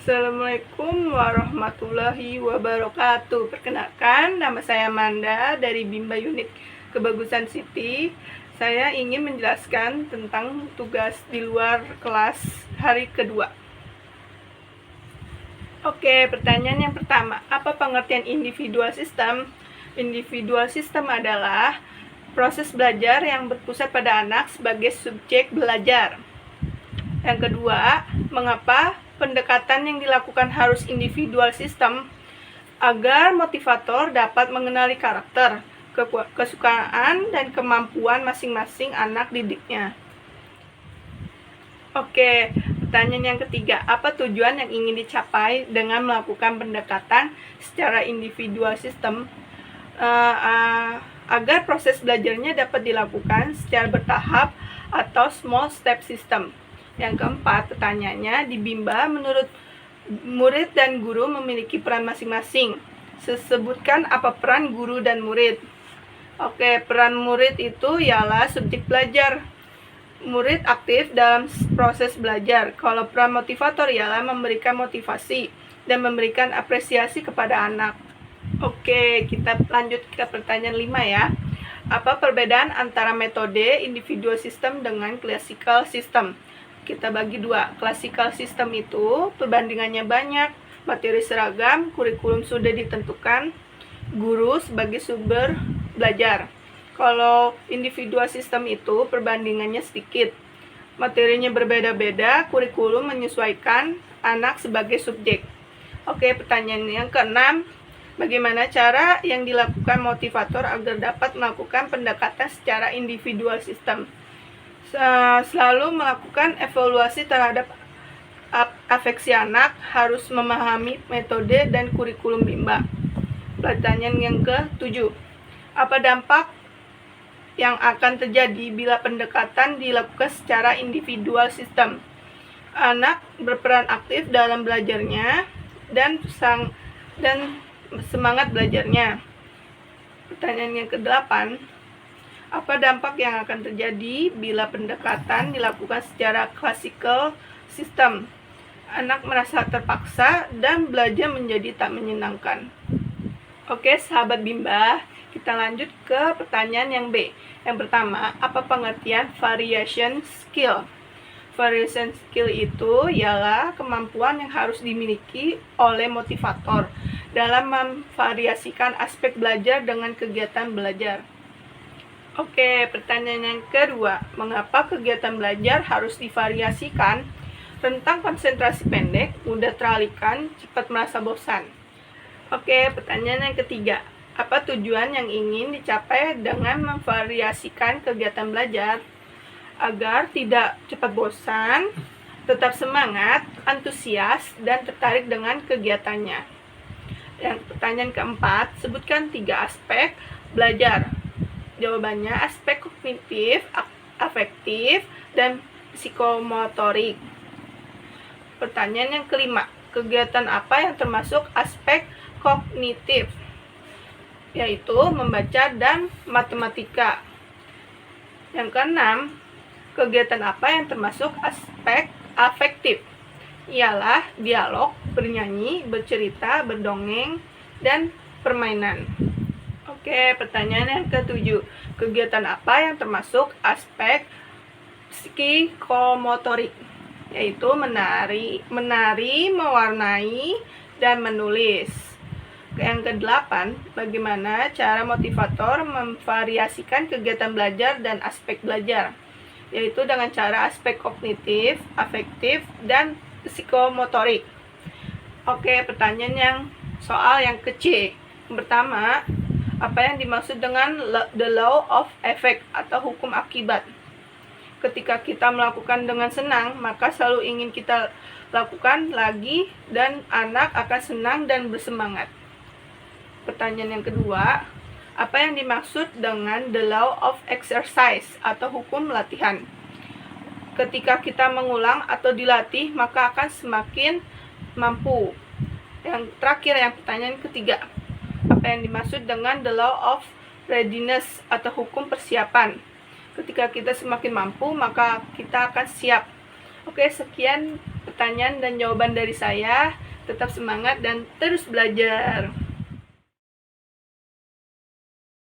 Assalamualaikum warahmatullahi wabarakatuh. Perkenalkan, nama saya Manda dari Bimba Unit Kebagusan Siti. Saya ingin menjelaskan tentang tugas di luar kelas hari kedua. Oke, pertanyaan yang pertama, apa pengertian individual system? Individual system adalah proses belajar yang berpusat pada anak sebagai subjek belajar. Yang kedua, mengapa pendekatan yang dilakukan harus individual system? Agar motivator dapat mengenali karakter, kesukaan, dan kemampuan masing-masing anak didiknya. Oke, pertanyaan yang ketiga, apa tujuan yang ingin dicapai dengan melakukan pendekatan secara individual system? Agar proses belajarnya dapat dilakukan secara bertahap atau small step system. Yang keempat, pertanyaannya, di Bimba menurut murid dan guru memiliki peran masing-masing. Sebutkan apa peran guru dan murid. Oke, peran murid itu ialah subjek belajar. Murid aktif dalam proses belajar. Kalau peran motivator ialah memberikan motivasi dan memberikan apresiasi kepada anak. Oke, kita lanjut ke pertanyaan 5 ya. Apa perbedaan antara metode individual system dengan classical system? Kita bagi dua. Classical system itu perbandingannya banyak, materi seragam, kurikulum sudah ditentukan, guru sebagai sumber belajar. Kalau individual system itu perbandingannya sedikit, materinya berbeda-beda, kurikulum menyesuaikan anak sebagai subjek. Oke, pertanyaan yang keenam, bagaimana cara yang dilakukan motivator agar dapat melakukan pendekatan secara individual system? Selalu melakukan evaluasi terhadap afeksi anak, harus memahami metode dan kurikulum Bimba. Pertanyaan yang ke-7, apa dampak yang akan terjadi bila pendekatan dilakukan secara individual system? Anak berperan aktif dalam belajarnya dan semangat belajarnya. Pertanyaan yang ke-8, apa dampak yang akan terjadi bila pendekatan dilakukan secara classical system? Anak merasa terpaksa dan belajar menjadi tak menyenangkan. Oke, sahabat Bimba, kita lanjut ke pertanyaan yang B. Yang pertama, apa pengertian variation skill? Variation skill itu ialah kemampuan yang harus dimiliki oleh motivator dalam memvariasikan aspek belajar dengan kegiatan belajar. Oke, pertanyaan yang kedua, mengapa kegiatan belajar harus divariasikan? Rentang konsentrasi pendek, mudah teralihkan, cepat merasa bosan. Oke, pertanyaan yang ketiga, apa tujuan yang ingin dicapai dengan memvariasikan kegiatan belajar? Agar tidak cepat bosan, tetap semangat, antusias, dan tertarik dengan kegiatannya. Yang pertanyaan keempat, sebutkan 3 aspek belajar. Jawabannya aspek kognitif, afektif, dan psikomotorik. Pertanyaan yang kelima, kegiatan apa yang termasuk aspek kognitif? Yaitu membaca dan matematika. Yang keenam, kegiatan apa yang termasuk aspek afektif? Ialah dialog, bernyanyi, bercerita, berdongeng, dan permainan. Oke, pertanyaan yang ke-7, kegiatan apa yang termasuk aspek psikomotorik? Yaitu menari, mewarnai, dan menulis. Yang ke-8, bagaimana cara motivator memvariasikan kegiatan belajar dan aspek belajar? Yaitu dengan cara aspek kognitif, afektif, dan psikomotorik. Oke, pertanyaan soal yang ke-C. Yang pertama, apa yang dimaksud dengan the law of effect atau hukum akibat? Ketika kita melakukan dengan senang, maka selalu ingin kita lakukan lagi dan anak akan senang dan bersemangat. Pertanyaan yang kedua, apa yang dimaksud dengan the law of exercise atau hukum latihan? Ketika kita mengulang atau dilatih, maka akan semakin mampu. Yang terakhir, yang pertanyaan ketiga, apa yang dimaksud dengan the law of readiness atau hukum persiapan? Ketika kita semakin mampu, maka kita akan siap. Oke, sekian pertanyaan dan jawaban dari saya. Tetap semangat dan terus belajar.